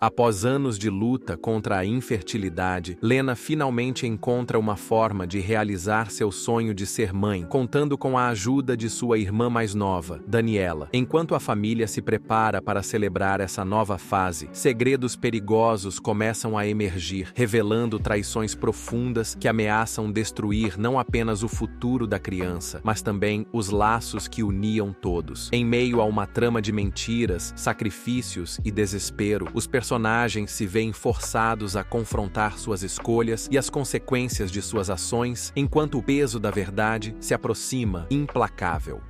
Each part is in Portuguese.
Após anos de luta contra a infertilidade, Lena finalmente encontra uma forma de realizar seu sonho de ser mãe, contando com a ajuda de sua irmã mais nova, Daniela. Enquanto a família se prepara para celebrar essa nova fase, segredos perigosos começam a emergir, revelando traições profundas que ameaçam destruir não apenas o futuro da criança, mas também os laços que uniam todos. Em meio a uma trama de mentiras, sacrifícios e desespero, os personagens se veem forçados a confrontar suas escolhas e as consequências de suas ações, enquanto o peso da verdade se aproxima, implacável.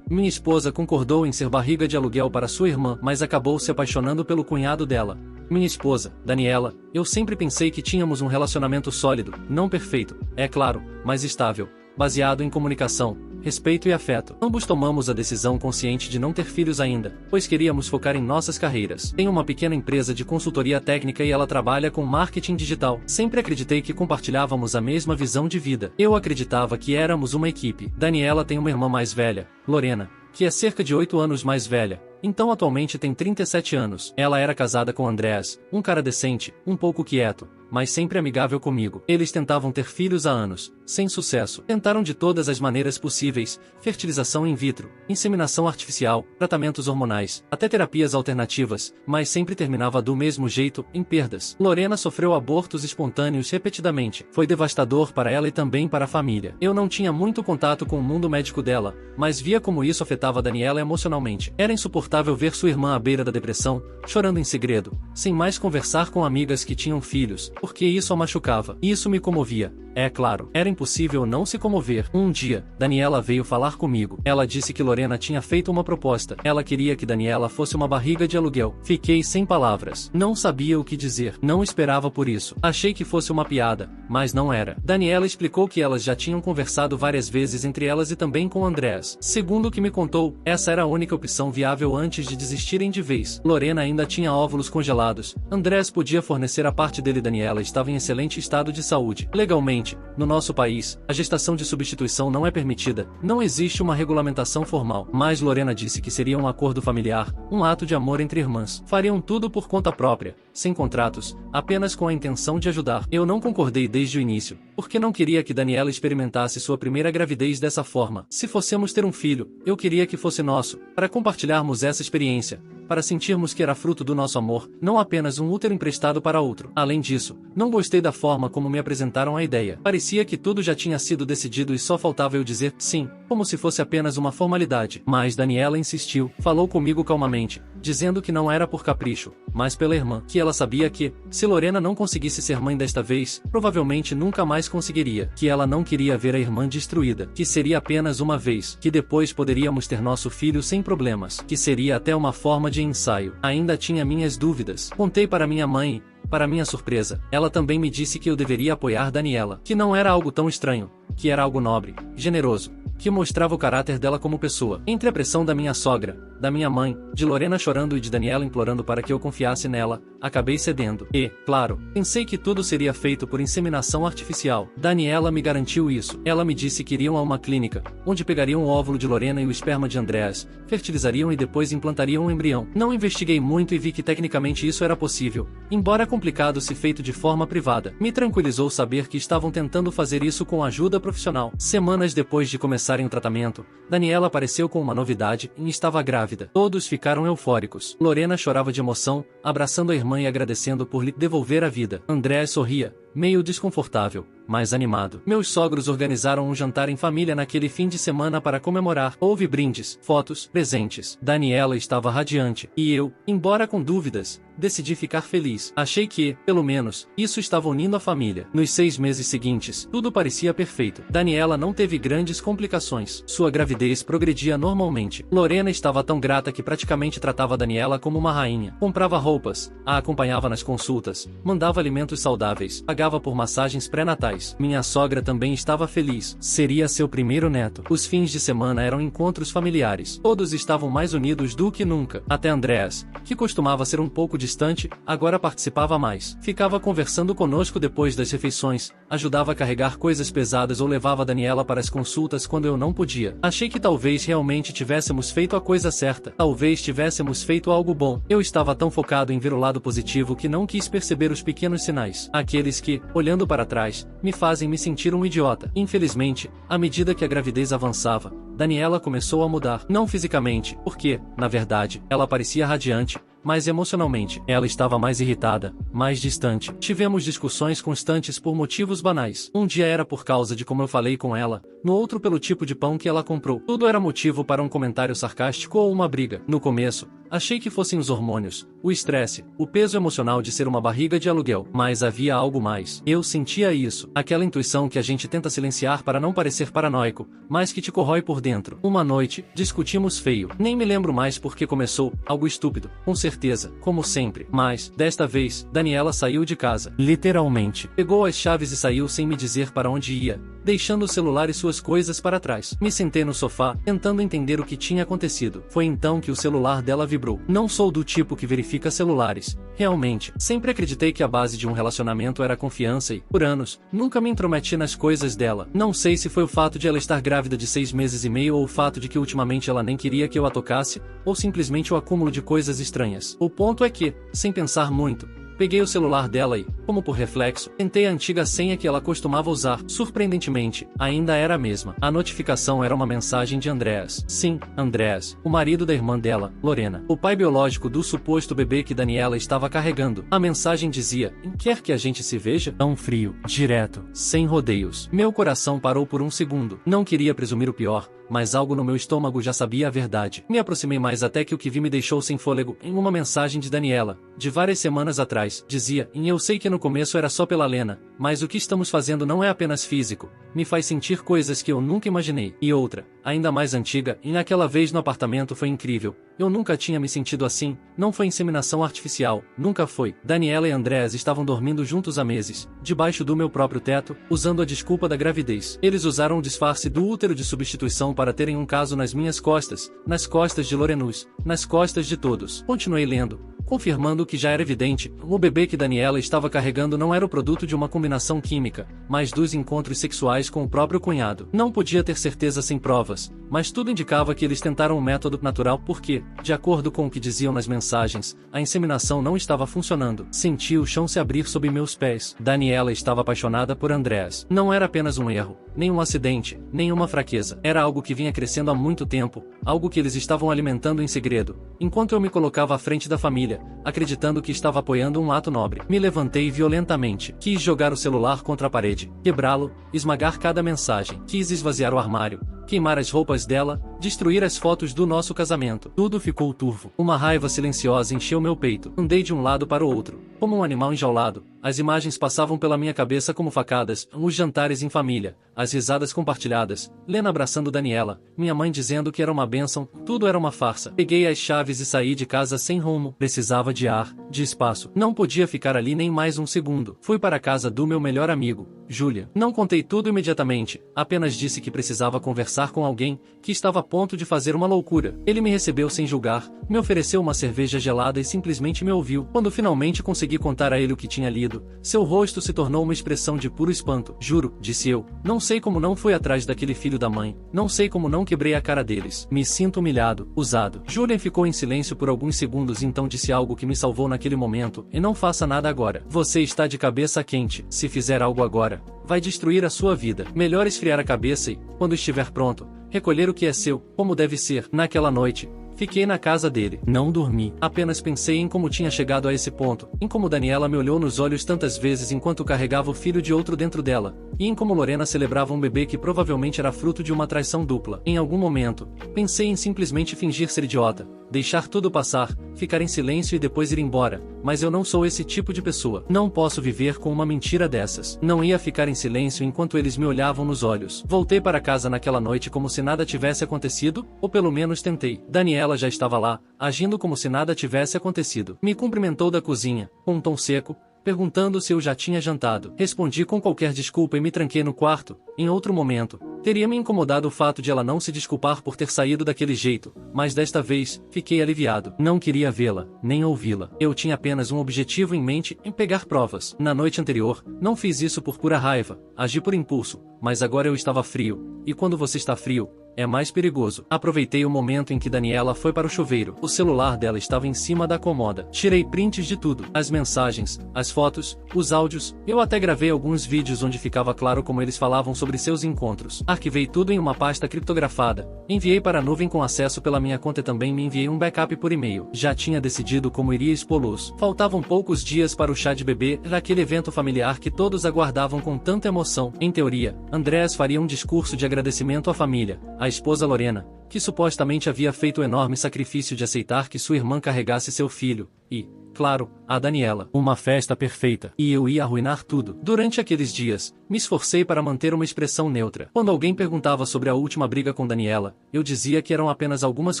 Minha esposa concordou em ser barriga de aluguel para sua irmã, mas acabou se apaixonando pelo cunhado dela. Minha esposa, Daniela, eu sempre pensei que tínhamos um relacionamento sólido, não perfeito, é claro, mas estável, baseado em comunicação, respeito e afeto. Ambos tomamos a decisão consciente de não ter filhos ainda, pois queríamos focar em nossas carreiras. Tenho uma pequena empresa de consultoria técnica e ela trabalha com marketing digital. Sempre acreditei que compartilhávamos a mesma visão de vida. Eu acreditava que éramos uma equipe. Daniela tem uma irmã mais velha, Lorena, que é cerca de 8 anos mais velha, então atualmente tem 37 anos. Ela era casada com Andrés, um cara decente, um pouco quieto, mas sempre amigável comigo. Eles tentavam ter filhos há anos, sem sucesso. Tentaram de todas as maneiras possíveis, fertilização in vitro, inseminação artificial, tratamentos hormonais, até terapias alternativas, mas sempre terminava do mesmo jeito, em perdas. Lorena sofreu abortos espontâneos repetidamente. Foi devastador para ela e também para a família. Eu não tinha muito contato com o mundo médico dela, mas via como isso afetava Daniela emocionalmente. Era insuportável ver sua irmã à beira da depressão, chorando em segredo, sem mais conversar com amigas que tinham filhos, porque isso a machucava. Isso me comovia. É claro, era impossível não se comover. Um dia, Daniela veio falar comigo. Ela disse que Lorena tinha feito uma proposta. Ela queria que Daniela fosse uma barriga de aluguel. Fiquei sem palavras. Não sabia o que dizer. Não esperava por isso. Achei que fosse uma piada, mas não era. Daniela explicou que elas já tinham conversado várias vezes entre elas e também com Andrés. Segundo o que me contou, essa era a única opção viável antes de desistirem de vez. Lorena ainda tinha óvulos congelados. Andrés podia fornecer a parte dele e Daniela estava em excelente estado de saúde. Legalmente, no nosso país, a gestação de substituição não é permitida, não existe uma regulamentação formal, mas Lorena disse que seria um acordo familiar, um ato de amor entre irmãs. Fariam tudo por conta própria, sem contratos, apenas com a intenção de ajudar. Eu não concordei desde o início, porque não queria que Daniela experimentasse sua primeira gravidez dessa forma. Se fossemos ter um filho, eu queria que fosse nosso, para compartilharmos essa experiência, para sentirmos que era fruto do nosso amor, não apenas um útero emprestado para outro. Além disso, não gostei da forma como me apresentaram a ideia. Parecia que tudo já tinha sido decidido e só faltava eu dizer sim, como se fosse apenas uma formalidade. Mas Daniela insistiu, falou comigo calmamente, dizendo que não era por capricho, mas pela irmã, que ela sabia que, se Lorena não conseguisse ser mãe desta vez, provavelmente nunca mais conseguiria, que ela não queria ver a irmã destruída, que seria apenas uma vez, que depois poderíamos ter nosso filho sem problemas, que seria até uma forma de ensaio. Ainda tinha minhas dúvidas. Contei para minha mãe. Para minha surpresa, ela também me disse que eu deveria apoiar Daniela, que não era algo tão estranho, que era algo nobre, generoso, que mostrava o caráter dela como pessoa. Entre a pressão da minha sogra, da minha mãe, de Lorena chorando e de Daniela implorando para que eu confiasse nela, acabei cedendo. E, claro, pensei que tudo seria feito por inseminação artificial. Daniela me garantiu isso. Ela me disse que iriam a uma clínica, onde pegariam o óvulo de Lorena e o esperma de Andrés, fertilizariam e depois implantariam um embrião. Não investiguei muito e vi que tecnicamente isso era possível, embora complicado se feito de forma privada. Me tranquilizou saber que estavam tentando fazer isso com ajuda profissional. Semanas depois de começarem o tratamento, Daniela apareceu com uma novidade e estava grávida. Todos ficaram eufóricos. Lorena chorava de emoção, abraçando a irmã e agradecendo por lhe devolver a vida. Andrés sorria, meio desconfortável, mas animado. Meus sogros organizaram um jantar em família naquele fim de semana para comemorar. Houve brindes, fotos, presentes. Daniela estava radiante. E eu, embora com dúvidas, decidi ficar feliz. Achei que, pelo menos, isso estava unindo a família. Nos 6 meses seguintes, tudo parecia perfeito. Daniela não teve grandes complicações. Sua gravidez progredia normalmente. Lorena estava tão grata que praticamente tratava Daniela como uma rainha. Comprava roupas, a acompanhava nas consultas, mandava alimentos saudáveis, pagava por massagens pré-natais. pais. Minha sogra também estava feliz. Seria seu primeiro neto. Os fins de semana eram encontros familiares. Todos estavam mais unidos do que nunca. Até Andreas, que costumava ser um pouco distante, agora participava mais. Ficava conversando conosco depois das refeições, ajudava a carregar coisas pesadas ou levava Daniela para as consultas quando eu não podia. Achei que talvez realmente tivéssemos feito a coisa certa. Talvez tivéssemos feito algo bom. Eu estava tão focado em ver o lado positivo que não quis perceber os pequenos sinais. Aqueles que, olhando para trás, me fazem me sentir um idiota. Infelizmente, à medida que a gravidez avançava, Daniela começou a mudar. Não fisicamente, porque, na verdade, ela parecia radiante, mas emocionalmente, ela estava mais irritada, mais distante. Tivemos discussões constantes por motivos banais. Um dia era por causa de como eu falei com ela, no outro pelo tipo de pão que ela comprou. Tudo era motivo para um comentário sarcástico ou uma briga. No começo, achei que fossem os hormônios, o estresse, o peso emocional de ser uma barriga de aluguel. Mas havia algo mais. Eu sentia isso. Aquela intuição que a gente tenta silenciar para não parecer paranoico, mas que te corrói por dentro. Uma noite, discutimos feio. Nem me lembro mais por que começou, algo estúpido. Com certeza, como sempre. Mas, desta vez, Daniela saiu de casa. Literalmente. Pegou as chaves e saiu sem me dizer para onde ia, deixando o celular e suas coisas para trás. Me sentei no sofá, tentando entender o que tinha acontecido. Foi então que o celular dela vibrou. Não sou do tipo que verifica celulares. Realmente, sempre acreditei que a base de um relacionamento era a confiança e, por anos, nunca me intrometi nas coisas dela. Não sei se foi o fato de ela estar grávida de 6 meses e meio ou o fato de que ultimamente ela nem queria que eu a tocasse, ou simplesmente o acúmulo de coisas estranhas. O ponto é que, sem pensar muito, peguei o celular dela e, como por reflexo, tentei a antiga senha que ela costumava usar. Surpreendentemente, ainda era a mesma. A notificação era uma mensagem de Andreas. Sim, Andreas, o marido da irmã dela, Lorena, o pai biológico do suposto bebê que Daniela estava carregando. A mensagem dizia: "Quer que a gente se veja?" Tão frio, direto, sem rodeios. Meu coração parou por um segundo. Não queria presumir o pior, mas algo no meu estômago já sabia a verdade. Me aproximei mais até que o que vi me deixou sem fôlego. Em uma mensagem de Daniela, de várias semanas atrás, dizia: "Eu sei que no começo era só pela Lena, mas o que estamos fazendo não é apenas físico, me faz sentir coisas que eu nunca imaginei." E outra, ainda mais antiga: "E naquela vez no apartamento foi incrível. Eu nunca tinha me sentido assim, não foi inseminação artificial, nunca foi." Daniela e Andreas estavam dormindo juntos há meses, debaixo do meu próprio teto, usando a desculpa da gravidez. Eles usaram o disfarce do útero de substituição para terem um caso nas minhas costas, nas costas de Lorenus, nas costas de todos. Continuei lendo, confirmando o que já era evidente: o bebê que Daniela estava carregando não era o produto de uma combinação química, mas dos encontros sexuais com o próprio cunhado. Não podia ter certeza sem provas, mas tudo indicava que eles tentaram um método natural porque, de acordo com o que diziam nas mensagens, a inseminação não estava funcionando. Senti o chão se abrir sob meus pés. Daniela estava apaixonada por Andreas. Não era apenas um erro, nem um acidente, nem uma fraqueza. Era algo que vinha crescendo há muito tempo, algo que eles estavam alimentando em segredo, enquanto eu me colocava à frente da família, acreditando que estava apoiando um ato nobre. Me levantei violentamente. Quis jogar o celular contra a parede, quebrá-lo, esmagar cada mensagem. Quis esvaziar o armário, queimar as roupas dela, destruir as fotos do nosso casamento. Tudo ficou turvo. Uma raiva silenciosa encheu meu peito. Andei de um lado para o outro, como um animal enjaulado. As imagens passavam pela minha cabeça como facadas: os jantares em família, as risadas compartilhadas, Lena abraçando Daniela, minha mãe dizendo que era uma bênção, tudo era uma farsa. Peguei as chaves e saí de casa sem rumo. Precisava de ar, de espaço. Não podia ficar ali nem mais um segundo. Fui para a casa do meu melhor amigo, Julia. Não contei tudo imediatamente, apenas disse que precisava conversar com alguém, que estava a ponto de fazer uma loucura. Ele me recebeu sem julgar, me ofereceu uma cerveja gelada e simplesmente me ouviu. Quando finalmente consegui contar a ele o que tinha lido, seu rosto se tornou uma expressão de puro espanto. "Juro", disse eu, "não sei como não fui atrás daquele filho da mãe, não sei como não quebrei a cara deles. Me sinto humilhado, usado." Julian ficou em silêncio por alguns segundos e então disse algo que me salvou naquele momento: "E não faça nada agora. Você está de cabeça quente. Se fizer algo agora, vai destruir a sua vida. Melhor esfriar a cabeça e, quando estiver pronto, recolher o que é seu, como deve ser." Naquela noite, fiquei na casa dele. Não dormi. Apenas pensei em como tinha chegado a esse ponto, em como Daniela me olhou nos olhos tantas vezes enquanto carregava o filho de outro dentro dela, e em como Lorena celebrava um bebê que provavelmente era fruto de uma traição dupla. Em algum momento, pensei em simplesmente fingir ser idiota, deixar tudo passar, ficar em silêncio e depois ir embora, mas eu não sou esse tipo de pessoa. Não posso viver com uma mentira dessas. Não ia ficar em silêncio enquanto eles me olhavam nos olhos. Voltei para casa naquela noite como se nada tivesse acontecido, ou pelo menos tentei. Daniela já estava lá, agindo como se nada tivesse acontecido. Me cumprimentou da cozinha, com um tom seco, perguntando se eu já tinha jantado. Respondi com qualquer desculpa e me tranquei no quarto. Em outro momento, teria me incomodado o fato de ela não se desculpar por ter saído daquele jeito, mas desta vez, fiquei aliviado. Não queria vê-la, nem ouvi-la. Eu tinha apenas um objetivo em mente, em pegar provas. Na noite anterior, não fiz isso por pura raiva, agi por impulso, mas agora eu estava frio. E quando você está frio, é mais perigoso. Aproveitei o momento em que Daniela foi para o chuveiro. O celular dela estava em cima da cômoda. Tirei prints de tudo. As mensagens, as fotos, os áudios. Eu até gravei alguns vídeos onde ficava claro como eles falavam sobre seus encontros. Arquivei tudo em uma pasta criptografada. Enviei para a nuvem com acesso pela minha conta e também me enviei um backup por e-mail. Já tinha decidido como iria expô-los. Faltavam poucos dias para o chá de bebê, aquele evento familiar que todos aguardavam com tanta emoção. Em teoria, Andrés faria um discurso de agradecimento à família. A esposa Lorena, que supostamente havia feito o enorme sacrifício de aceitar que sua irmã carregasse seu filho, e, claro, a Daniela. Uma festa perfeita. E eu ia arruinar tudo. Durante aqueles dias, me esforcei para manter uma expressão neutra. Quando alguém perguntava sobre a última briga com Daniela, eu dizia que eram apenas algumas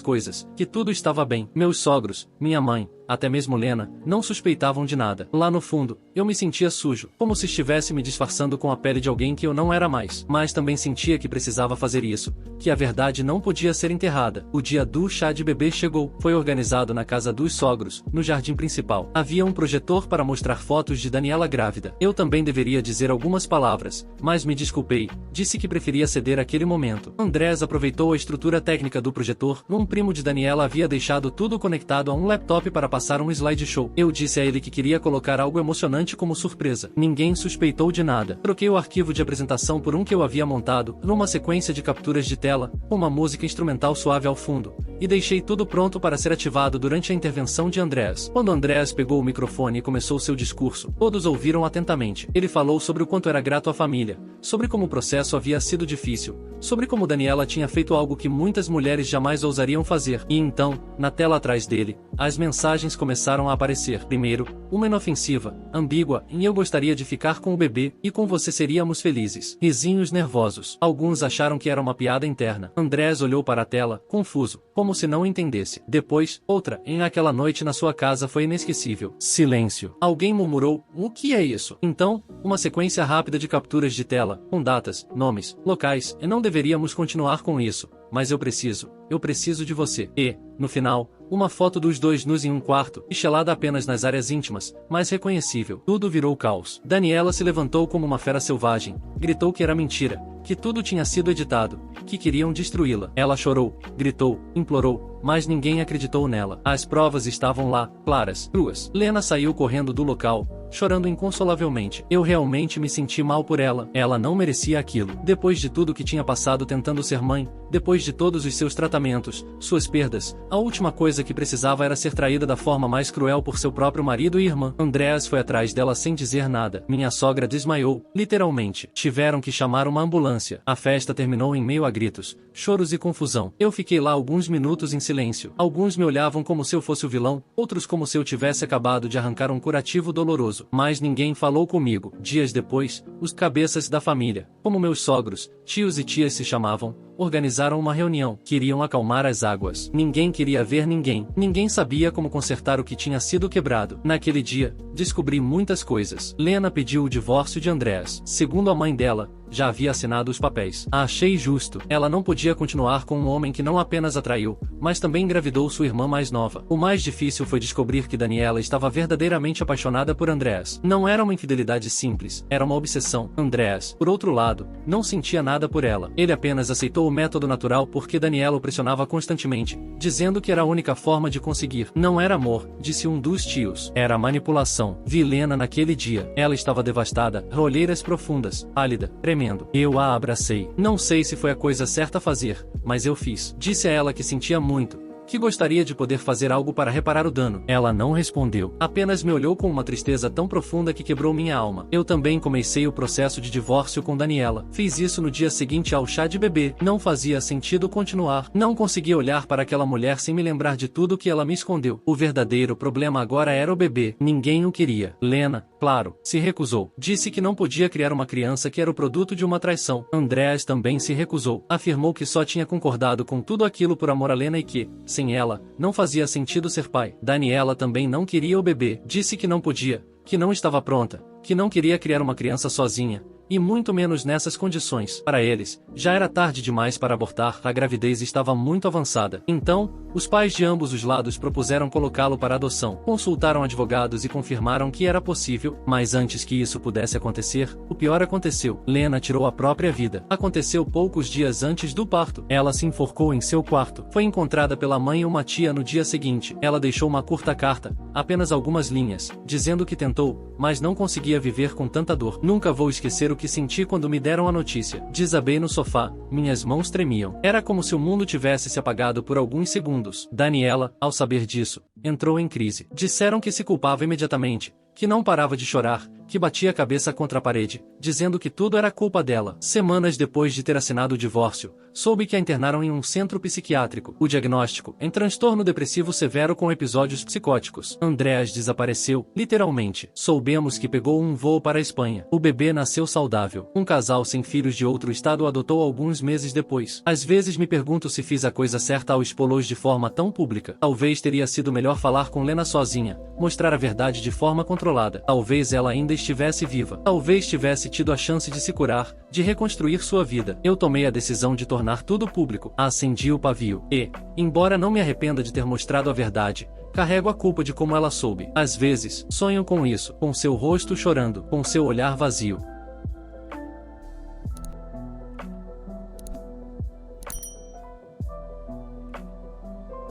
coisas, que tudo estava bem. Meus sogros, minha mãe, até mesmo Lena, não suspeitavam de nada. Lá no fundo, eu me sentia sujo, como se estivesse me disfarçando com a pele de alguém que eu não era mais. Mas também sentia que precisava fazer isso, que a verdade não podia ser enterrada. O dia do chá de bebê chegou. Foi organizado na casa dos sogros, no jardim principal. Havia um projetor para mostrar fotos de Daniela grávida. Eu também deveria dizer algumas palavras, mas me desculpei. Disse que preferia ceder aquele momento. Andrés aproveitou a estrutura técnica do projetor. Um primo de Daniela havia deixado tudo conectado a um laptop para passar um slideshow. Eu disse a ele que queria colocar algo emocionante como surpresa. Ninguém suspeitou de nada. Troquei o arquivo de apresentação por um que eu havia montado, numa sequência de capturas de tela, com uma música instrumental suave ao fundo, e deixei tudo pronto para ser ativado durante a intervenção de Andrés. Quando Andrés pegou o microfone e começou seu discurso, todos ouviram atentamente. Ele falou sobre o quanto era grato à família, sobre como o processo havia sido difícil, sobre como Daniela tinha feito algo que muitas mulheres jamais ousariam fazer. E então, na tela atrás dele, as mensagens começaram a aparecer. Primeiro, uma inofensiva, ambígua, em eu gostaria de ficar com o bebê, e com você seríamos felizes. Risinhos nervosos. Alguns acharam que era uma piada interna. Andrés olhou para a tela, confuso, como se não entendesse. Depois, outra, em aquela noite na sua casa foi inesquecível. Silêncio. Alguém murmurou, o que é isso? Então, uma sequência rápida de capturas de tela, com datas, nomes, locais, e não deveríamos continuar com isso. Mas eu preciso de você. E, no final, uma foto dos dois nus em um quarto, estelada apenas nas áreas íntimas, mas reconhecível. Tudo virou caos. Daniela se levantou como uma fera selvagem, gritou que era mentira, que tudo tinha sido editado, que queriam destruí-la. Ela chorou, gritou, implorou, mas ninguém acreditou nela. As provas estavam lá, claras, cruas. Lena saiu correndo do local, chorando inconsolavelmente. Eu realmente me senti mal por ela. Ela não merecia aquilo. Depois de tudo que tinha passado tentando ser mãe, depois de todos os seus tratamentos, suas perdas, a última coisa que precisava era ser traída da forma mais cruel por seu próprio marido e irmã. Andrés foi atrás dela sem dizer nada. Minha sogra desmaiou, literalmente. Tiveram que chamar uma ambulância. A festa terminou em meio a gritos, choros e confusão. Eu fiquei lá alguns minutos em silêncio. Alguns me olhavam como se eu fosse o vilão, outros como se eu tivesse acabado de arrancar um curativo doloroso. Mas ninguém falou comigo. Dias depois, os cabeças da família, como meus sogros, tios e tias se chamavam, organizaram uma reunião. Queriam acalmar as águas. Ninguém queria ver ninguém. Ninguém sabia como consertar o que tinha sido quebrado. Naquele dia, descobri muitas coisas. Lena pediu o divórcio de Andrés. Segundo a mãe dela, já havia assinado os papéis. A achei justo. Ela não podia continuar com um homem que não apenas a traiu, mas também engravidou sua irmã mais nova. O mais difícil foi descobrir que Daniela estava verdadeiramente apaixonada por Andrés. Não era uma infidelidade simples, era uma obsessão. Andrés, por outro lado, não sentia nada por ela. Ele apenas aceitou o método natural porque Daniela o pressionava constantemente, dizendo que era a única forma de conseguir. Não era amor, disse um dos tios. Era manipulação. Vi Lena naquele dia. Ela estava devastada, olheiras profundas, pálida, tremendo. Eu a abracei. Não sei se foi a coisa certa a fazer, mas eu fiz. Disse a ela que sentia muito, que gostaria de poder fazer algo para reparar o dano. Ela não respondeu. Apenas me olhou com uma tristeza tão profunda que quebrou minha alma. Eu também comecei o processo de divórcio com Daniela. Fiz isso no dia seguinte ao chá de bebê. Não fazia sentido continuar. Não conseguia olhar para aquela mulher sem me lembrar de tudo que ela me escondeu. O verdadeiro problema agora era o bebê. Ninguém o queria. Lena, claro, se recusou. Disse que não podia criar uma criança que era o produto de uma traição. Andrés também se recusou. Afirmou que só tinha concordado com tudo aquilo por amor a Lena e que, sem ela, não fazia sentido ser pai. Daniela também não queria o bebê. Disse que não podia, que não estava pronta, que não queria criar uma criança sozinha, e muito menos nessas condições. Para eles, já era tarde demais para abortar, a gravidez estava muito avançada. Então, os pais de ambos os lados propuseram colocá-lo para adoção. Consultaram advogados e confirmaram que era possível, mas antes que isso pudesse acontecer, o pior aconteceu. Lena tirou a própria vida. Aconteceu poucos dias antes do parto. Ela se enforcou em seu quarto. Foi encontrada pela mãe e uma tia no dia seguinte. Ela deixou uma curta carta, apenas algumas linhas, dizendo que tentou, mas não conseguia viver com tanta dor. Nunca vou esquecer o que senti quando me deram a notícia. Desabei no sofá, minhas mãos tremiam. Era como se o mundo tivesse se apagado por alguns segundos. Daniela, ao saber disso, entrou em crise. Disseram que se culpava imediatamente, que não parava de chorar, que batia a cabeça contra a parede, dizendo que tudo era culpa dela. Semanas depois de ter assinado o divórcio, soube que a internaram em um centro psiquiátrico. O diagnóstico, em transtorno depressivo severo com episódios psicóticos. Andreas desapareceu, literalmente. Soubemos que pegou um voo para a Espanha. O bebê nasceu saudável. Um casal sem filhos de outro estado o adotou alguns meses depois. Às vezes me pergunto se fiz a coisa certa ao expô-los de forma tão pública. Talvez teria sido melhor falar com Lena sozinha, mostrar a verdade de forma controlada. Talvez ela ainda estivesse viva. Talvez tivesse tido a chance de se curar, de reconstruir sua vida. Eu tomei a decisão de tornar tudo público. Acendi o pavio. E, embora não me arrependa de ter mostrado a verdade, carrego a culpa de como ela soube. Às vezes, sonho com isso, com seu rosto chorando, com seu olhar vazio,